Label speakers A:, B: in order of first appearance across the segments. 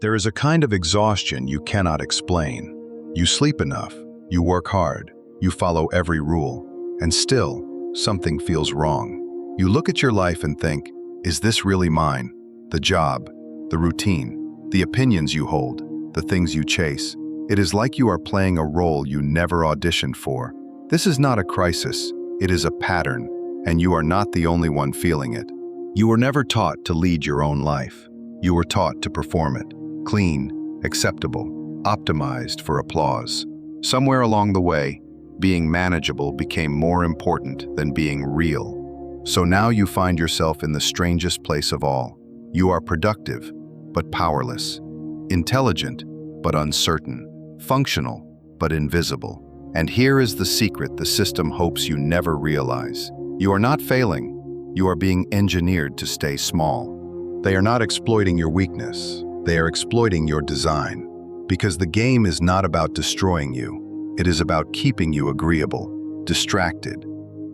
A: There is a kind of exhaustion you cannot explain. You sleep enough, you work hard, you follow every rule, and still, something feels wrong. You look at your life and think, is this really mine? The job, the routine, the opinions you hold, the things you chase. It is like you are playing a role you never auditioned for. This is not a crisis, it is a pattern, and you are not the only one feeling it. You were never taught to lead your own life. You were taught to perform it. Clean, acceptable, optimized for applause. Somewhere along the way, being manageable became more important than being real. So now you find yourself in the strangest place of all. You are productive, but powerless. Intelligent, but uncertain. Functional, but invisible. And here is the secret the system hopes you never realize. You are not failing. You are being engineered to stay small. They are not exploiting your weakness. They are exploiting your design. Because the game is not about destroying you. It is about keeping you agreeable, distracted,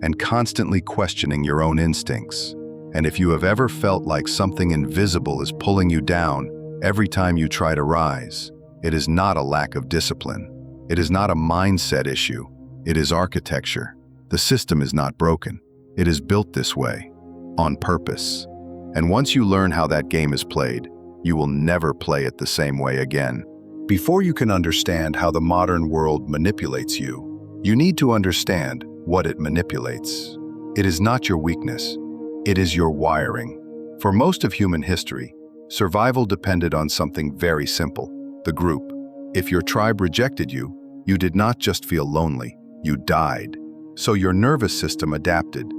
A: and constantly questioning your own instincts. And if you have ever felt like something invisible is pulling you down every time you try to rise, it is not a lack of discipline. It is not a mindset issue. It is architecture. The system is not broken. It is built this way, on purpose. And once you learn how that game is played, you will never play it the same way again. Before you can understand how the modern world manipulates you, you need to understand what it manipulates. It is not your weakness. It is your wiring. For most of human history, survival depended on something very simple, the group. If your tribe rejected you, you did not just feel lonely, you died. So your nervous system adapted.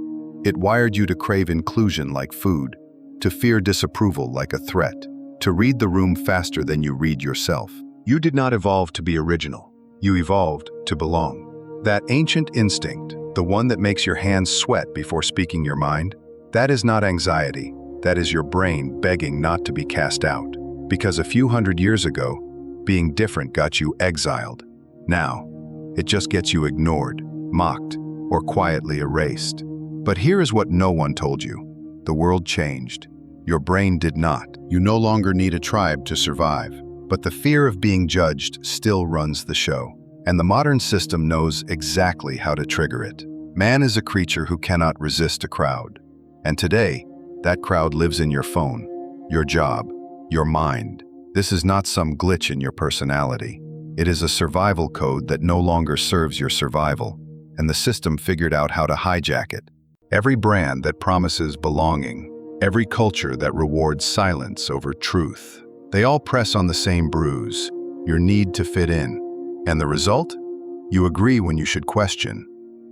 A: It wired you to crave inclusion like food, to fear disapproval like a threat, to read the room faster than you read yourself. You did not evolve to be original. You evolved to belong. That ancient instinct, the one that makes your hands sweat before speaking your mind, that is not anxiety. That is your brain begging not to be cast out. Because a few hundred years ago, being different got you exiled. Now, it just gets you ignored, mocked, or quietly erased. But here is what no one told you. The world changed. Your brain did not. You no longer need a tribe to survive. But the fear of being judged still runs the show. And the modern system knows exactly how to trigger it. Man is a creature who cannot resist a crowd. And today, that crowd lives in your phone, your job, your mind. This is not some glitch in your personality. It is a survival code that no longer serves your survival, and the system figured out how to hijack it. Every brand that promises belonging, every culture that rewards silence over truth, they all press on the same bruise, your need to fit in. And the result? You agree when you should question.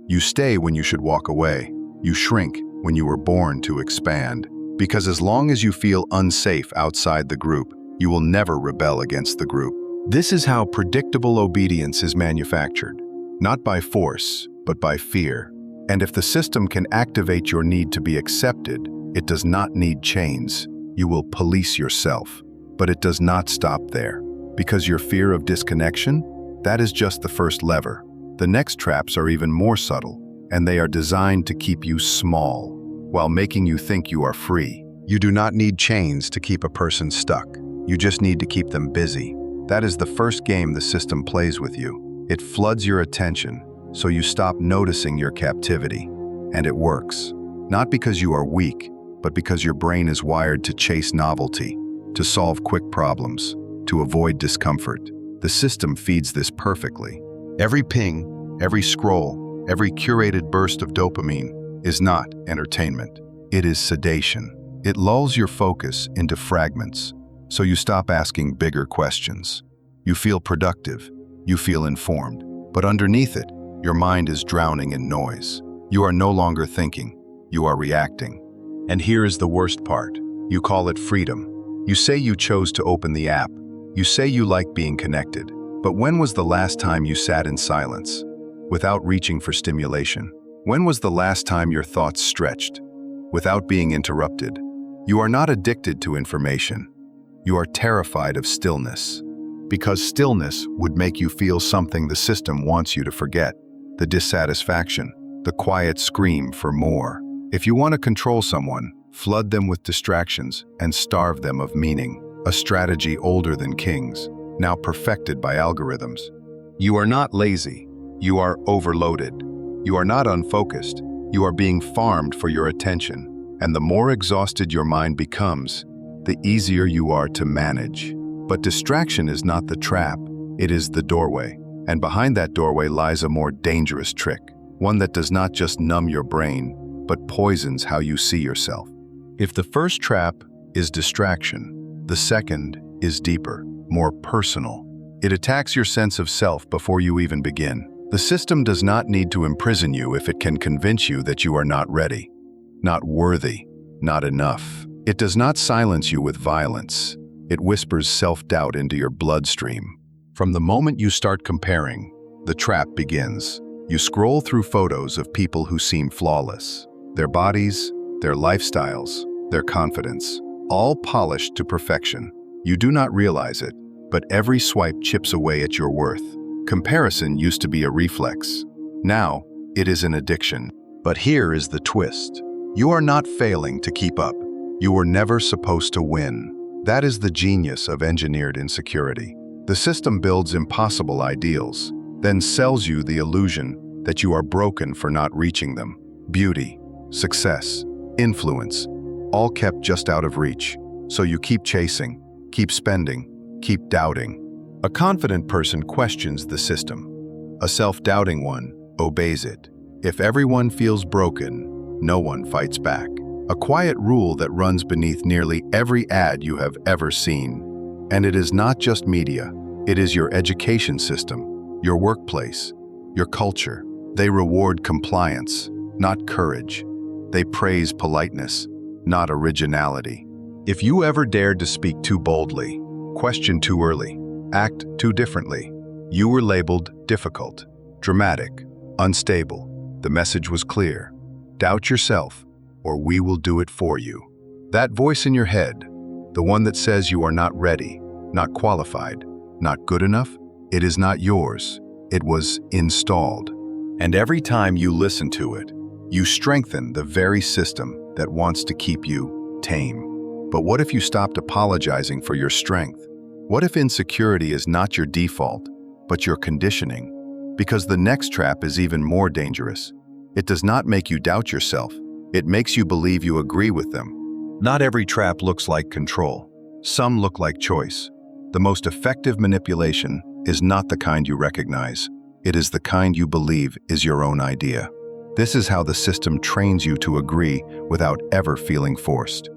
A: You stay when you should walk away. You shrink when you were born to expand. Because as long as you feel unsafe outside the group, you will never rebel against the group. This is how predictable obedience is manufactured. Not by force, but by fear. And if the system can activate your need to be accepted, it does not need chains. You will police yourself. But it does not stop there. Because your fear of disconnection, that is just the first lever. The next traps are even more subtle, and they are designed to keep you small, while making you think you are free. You do not need chains to keep a person stuck. You just need to keep them busy. That is the first game the system plays with you. It floods your attention, so you stop noticing your captivity. And it works. Not because you are weak, but because your brain is wired to chase novelty, to solve quick problems, to avoid discomfort. The system feeds this perfectly. Every ping, every scroll, every curated burst of dopamine is not entertainment. It is sedation. It lulls your focus into fragments, so you stop asking bigger questions. You feel productive, you feel informed, but underneath it, your mind is drowning in noise. You are no longer thinking, you are reacting. And here is the worst part. You call it freedom. You say you chose to open the app. You say you like being connected. But when was the last time you sat in silence, without reaching for stimulation? When was the last time your thoughts stretched, without being interrupted? You are not addicted to information. You are terrified of stillness. Because stillness would make you feel something the system wants you to forget. The dissatisfaction, the quiet scream for more. If you want to control someone, flood them with distractions and starve them of meaning. a strategy older than kings, now perfected by algorithms. You are not lazy. You are overloaded. You are not unfocused. You are being farmed for your attention. And the more exhausted your mind becomes, the easier you are to manage. But distraction is not the trap. It is the doorway. And behind that doorway lies a more dangerous trick, one that does not just numb your brain, but poisons how you see yourself. If the first trap is distraction, the second is deeper, more personal. It attacks your sense of self before you even begin. The system does not need to imprison you if it can convince you that you are not ready, not worthy, not enough. It does not silence you with violence. It whispers self-doubt into your bloodstream. From the moment you start comparing, the trap begins. You scroll through photos of people who seem flawless. Their bodies, their lifestyles, their confidence, all polished to perfection. You do not realize it, but every swipe chips away at your worth. Comparison used to be a reflex. Now, it is an addiction. But here is the twist. You are not failing to keep up. You were never supposed to win. That is the genius of engineered insecurity. The system builds impossible ideals, then sells you the illusion that you are broken for not reaching them. Beauty, success, influence, all kept just out of reach. So you keep chasing, keep spending, keep doubting. A confident person questions the system. A self-doubting one obeys it. If everyone feels broken, no one fights back. A quiet rule that runs beneath nearly every ad you have ever seen. And it is not just media. It is your education system, your workplace, your culture. They reward compliance, not courage. They praise politeness, not originality. If you ever dared to speak too boldly, question too early, act too differently, you were labeled difficult, dramatic, unstable. The message was clear. Doubt yourself, or we will do it for you. That voice in your head, the one that says you are not ready, not qualified, not good enough, it is not yours. It was installed. And every time you listen to it, you strengthen the very system that wants to keep you tame. But what if you stopped apologizing for your strength? What if insecurity is not your default, but your conditioning? Because the next trap is even more dangerous. It does not make you doubt yourself. It makes you believe you agree with them. Not every trap looks like control. Some look like choice. The most effective manipulation is not the kind you recognize. It is the kind you believe is your own idea. This is how the system trains you to agree without ever feeling forced.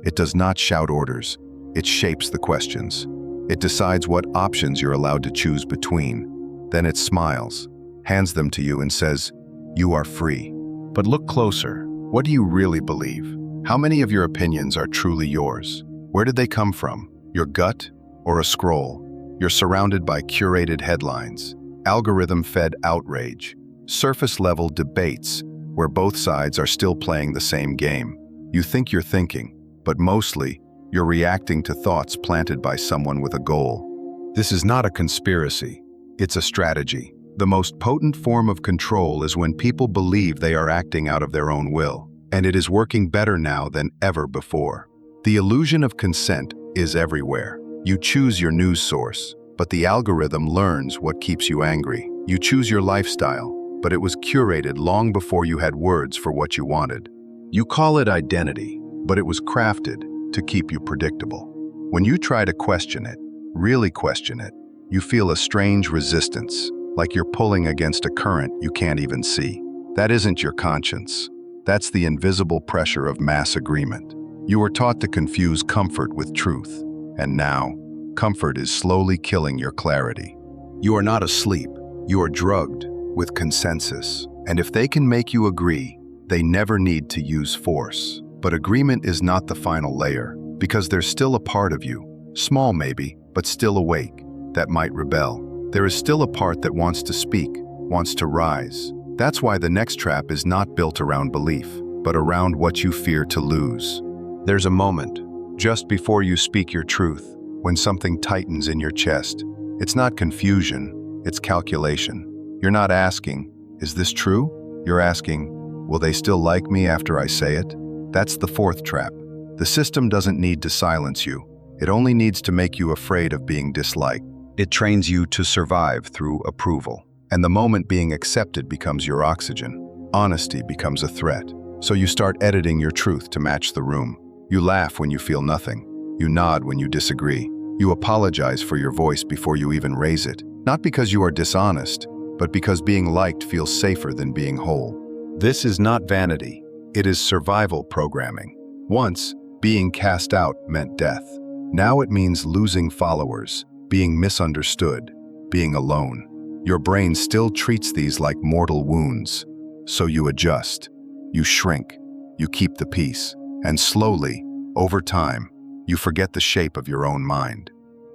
A: It does not shout orders. It shapes the questions. It decides what options you're allowed to choose between. Then it smiles, hands them to you and says, "You are free." But look closer. What do you really believe? How many of your opinions are truly yours? Where did they come from? Your gut or a scroll? You're surrounded by curated headlines, algorithm-fed outrage, surface-level debates where both sides are still playing the same game. You think you're thinking, but mostly, you're reacting to thoughts planted by someone with a goal. This is not a conspiracy. It's a strategy. The most potent form of control is when people believe they are acting out of their own will, and it is working better now than ever before. The illusion of consent is everywhere. You choose your news source, but the algorithm learns what keeps you angry. You choose your lifestyle, but it was curated long before you had words for what you wanted. You call it identity, but it was crafted to keep you predictable. When you try to question it, really question it, you feel a strange resistance, like you're pulling against a current you can't even see. That isn't your conscience. That's the invisible pressure of mass agreement. You were taught to confuse comfort with truth, and now, comfort is slowly killing your clarity. You are not asleep. You are drugged with consensus. And if they can make you agree, they never need to use force. But agreement is not the final layer, because there's still a part of you, small maybe, but still awake, that might rebel. There is still a part that wants to speak, wants to rise. That's why the next trap is not built around belief, but around what you fear to lose. There's a moment, just before you speak your truth, when something tightens in your chest. It's not confusion, it's calculation. You're not asking, "Is this true?" You're asking, "Will they still like me after I say it?" That's the fourth trap. The system doesn't need to silence you. It only needs to make you afraid of being disliked. It trains you to survive through approval. And the moment being accepted becomes your oxygen, honesty becomes a threat. So you start editing your truth to match the room. You laugh when you feel nothing. You nod when you disagree. You apologize for your voice before you even raise it. Not because you are dishonest, but because being liked feels safer than being whole. This is not vanity. It is survival programming. Once, being cast out meant death. Now it means losing followers, being misunderstood, being alone. Your brain still treats these like mortal wounds. So you adjust, you shrink, you keep the peace, and slowly, over time, you forget the shape of your own mind.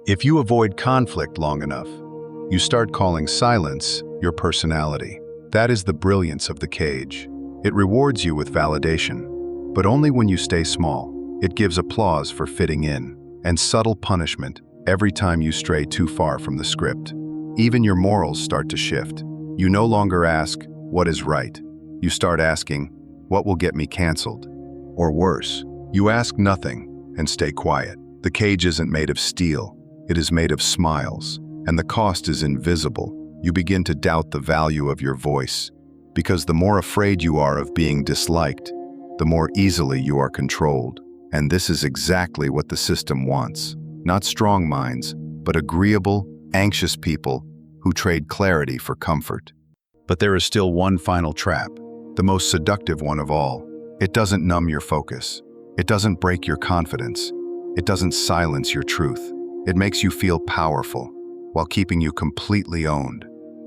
A: If you avoid conflict long enough, you start calling silence your personality. That is the brilliance of the cage. It rewards you with validation, but only when you stay small. It gives applause for fitting in, and subtle punishment every time you stray too far from the script. Even your morals start to shift. You no longer ask, what is right? You start asking, what will get me canceled? Or worse, you ask nothing and stay quiet. The cage isn't made of steel, it is made of smiles, and the cost is invisible. You begin to doubt the value of your voice, because the more afraid you are of being disliked, the more easily you are controlled. And this is exactly what the system wants. Not strong minds, but agreeable, anxious people who trade clarity for comfort. But there is still one final trap, the most seductive one of all. It doesn't numb your focus. It doesn't break your confidence. It doesn't silence your truth. It makes you feel powerful while keeping you completely owned.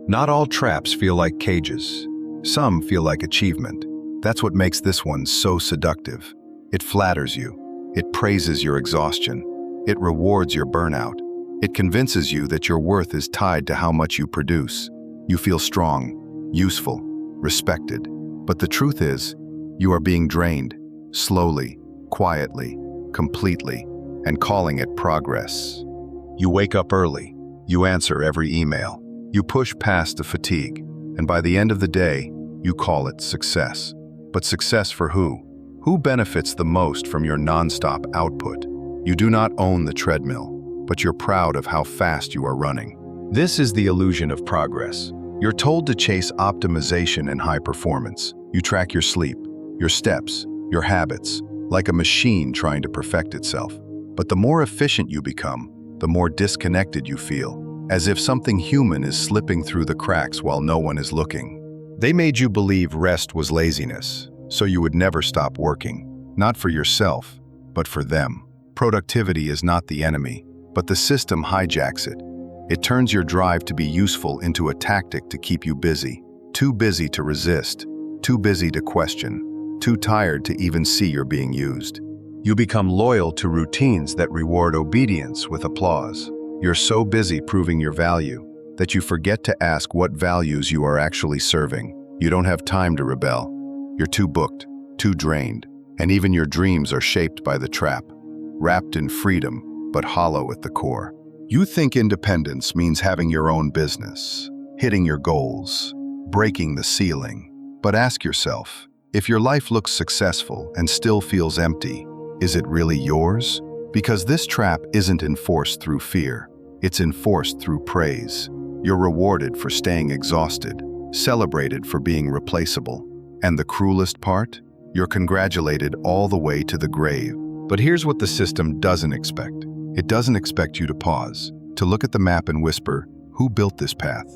A: Not all traps feel like cages. Some feel like achievement. That's what makes this one so seductive. It flatters you. It praises your exhaustion. It rewards your burnout. It convinces you that your worth is tied to how much you produce. You feel strong, useful, respected. But the truth is, you are being drained, slowly, quietly, completely, and calling it progress. You wake up early. You answer every email. You push past the fatigue. And by the end of the day, you call it success. But success for who? Who benefits the most from your nonstop output? You do not own the treadmill, but you're proud of how fast you are running. This is the illusion of progress. You're told to chase optimization and high performance. You track your sleep, your steps, your habits, like a machine trying to perfect itself. But the more efficient you become, the more disconnected you feel, as if something human is slipping through the cracks while no one is looking. They made you believe rest was laziness, so you would never stop working, not for yourself, but for them. Productivity is not the enemy, but the system hijacks it. It turns your drive to be useful into a tactic to keep you busy. Too busy to resist, too busy to question, too tired to even see you're being used. You become loyal to routines that reward obedience with applause. You're so busy proving your value that you forget to ask what values you are actually serving. You don't have time to rebel. You're too booked, too drained, and even your dreams are shaped by the trap, wrapped in freedom, but hollow at the core. You think independence means having your own business, hitting your goals, breaking the ceiling. But ask yourself, if your life looks successful and still feels empty, is it really yours? Because this trap isn't enforced through fear, it's enforced through praise. You're rewarded for staying exhausted, celebrated for being replaceable. And the cruelest part? You're congratulated all the way to the grave. But here's what the system doesn't expect. It doesn't expect you to pause, to look at the map and whisper, who built this path?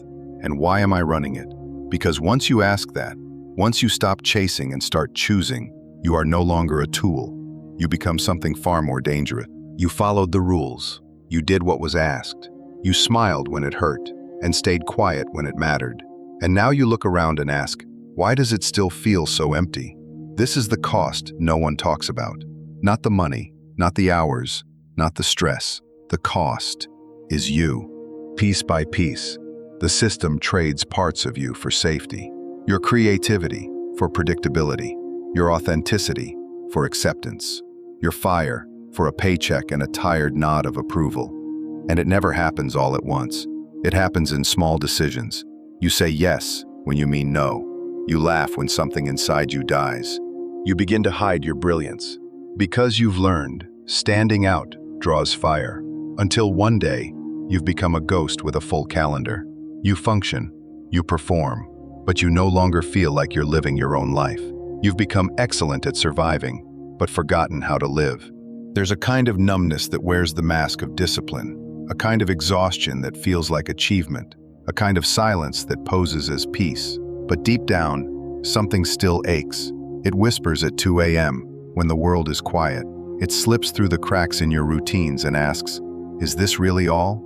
A: And why am I running it? Because once you ask that, once you stop chasing and start choosing, you are no longer a tool. You become something far more dangerous. You followed the rules. You did what was asked. You smiled when it hurt and stayed quiet when it mattered. And now you look around and ask, why does it still feel so empty? This is the cost no one talks about. Not the money, not the hours, not the stress. The cost is you. Piece by piece, the system trades parts of you for safety. Your creativity for predictability. Your authenticity for acceptance. Your fire for a paycheck and a tired nod of approval. And it never happens all at once. It happens in small decisions. You say yes when you mean no. You laugh when something inside you dies. You begin to hide your brilliance. Because you've learned, standing out draws fire, until one day, you've become a ghost with a full calendar. You function, you perform, but you no longer feel like you're living your own life. You've become excellent at surviving, but forgotten how to live. There's a kind of numbness that wears the mask of discipline, a kind of exhaustion that feels like achievement, a kind of silence that poses as peace. But deep down, something still aches. It whispers at 2 a.m. when the world is quiet. It slips through the cracks in your routines and asks, "Is this really all?"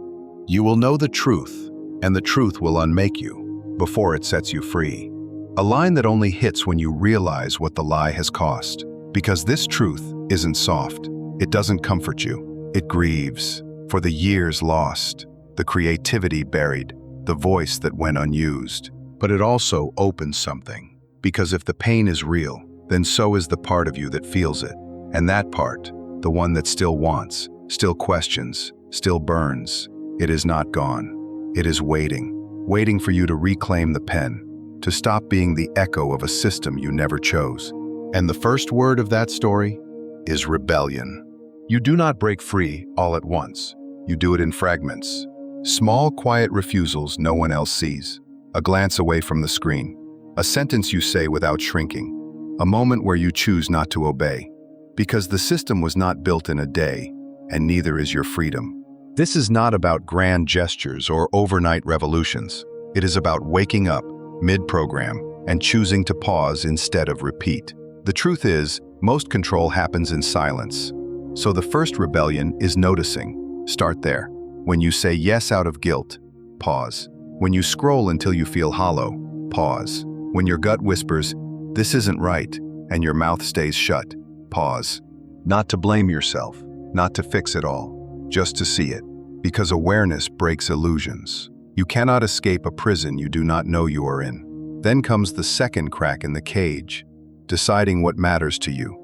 A: You will know the truth, and the truth will unmake you before it sets you free. A line that only hits when you realize what the lie has cost. Because this truth isn't soft. It doesn't comfort you. It grieves for the years lost, the creativity buried, the voice that went unused. But it also opens something. Because if the pain is real, then so is the part of you that feels it. And that part, the one that still wants, still questions, still burns, it is not gone. It is waiting for you to reclaim the pen, to stop being the echo of a system you never chose. And the first word of that story is rebellion. You do not break free all at once. You do it in fragments. Small, quiet refusals no one else sees. A glance away from the screen. A sentence you say without shrinking. A moment where you choose not to obey. Because the system was not built in a day, and neither is your freedom. This is not about grand gestures or overnight revolutions. It is about waking up, mid-program, and choosing to pause instead of repeat. The truth is, most control happens in silence. So the first rebellion is noticing. Start there. When you say yes out of guilt, pause. When you scroll until you feel hollow, pause. When your gut whispers, "This isn't right," and your mouth stays shut, pause. Not to blame yourself, not to fix it all, just to see it. Because awareness breaks illusions. You cannot escape a prison you do not know you are in. Then comes the second crack in the cage, deciding what matters to you,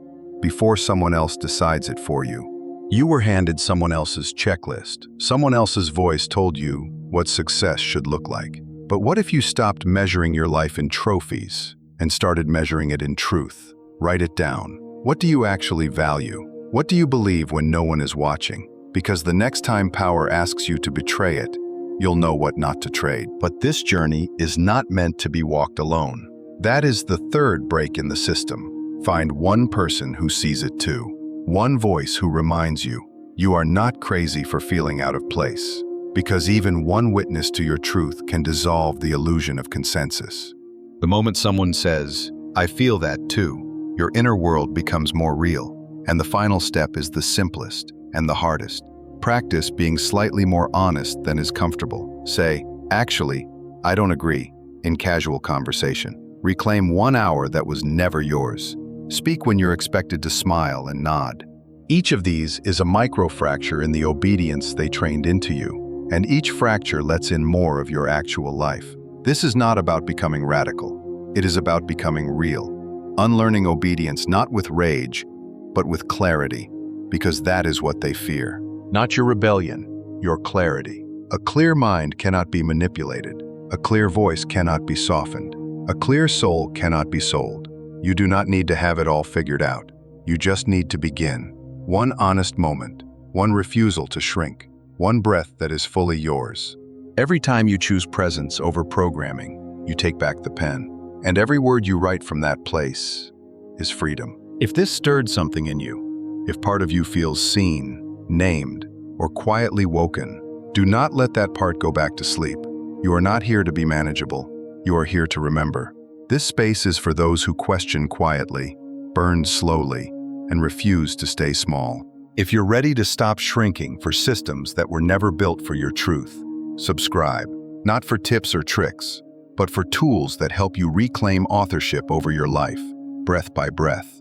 A: before someone else decides it for you. You were handed someone else's checklist. Someone else's voice told you what success should look like. But what if you stopped measuring your life in trophies and started measuring it in truth? Write it down. What do you actually value? What do you believe when no one is watching? Because the next time power asks you to betray it, you'll know what not to trade. But this journey is not meant to be walked alone. That is the third break in the system. Find one person who sees it too. One voice who reminds you, you are not crazy for feeling out of place. Because even one witness to your truth can dissolve the illusion of consensus. The moment someone says, "I feel that too," your inner world becomes more real. And the final step is the simplest and the hardest. Practice being slightly more honest than is comfortable. Say, "Actually, I don't agree," in casual conversation. Reclaim 1 hour that was never yours. Speak when you're expected to smile and nod. Each of these is a micro-fracture in the obedience they trained into you, and each fracture lets in more of your actual life. This is not about becoming radical. It is about becoming real. Unlearning obedience not with rage, but with clarity, because that is what they fear. Not your rebellion, your clarity. A clear mind cannot be manipulated. A clear voice cannot be softened. A clear soul cannot be sold. You do not need to have it all figured out. You just need to begin. One honest moment, one refusal to shrink, one breath that is fully yours. Every time you choose presence over programming, you take back the pen. And every word you write from that place is freedom. If this stirred something in you, if part of you feels seen, named, or quietly woken, do not let that part go back to sleep. You are not here to be manageable. You are here to remember. This space is for those who question quietly, burn slowly, and refuse to stay small. If you're ready to stop shrinking for systems that were never built for your truth, subscribe. Not for tips or tricks, but for tools that help you reclaim authorship over your life, breath by breath.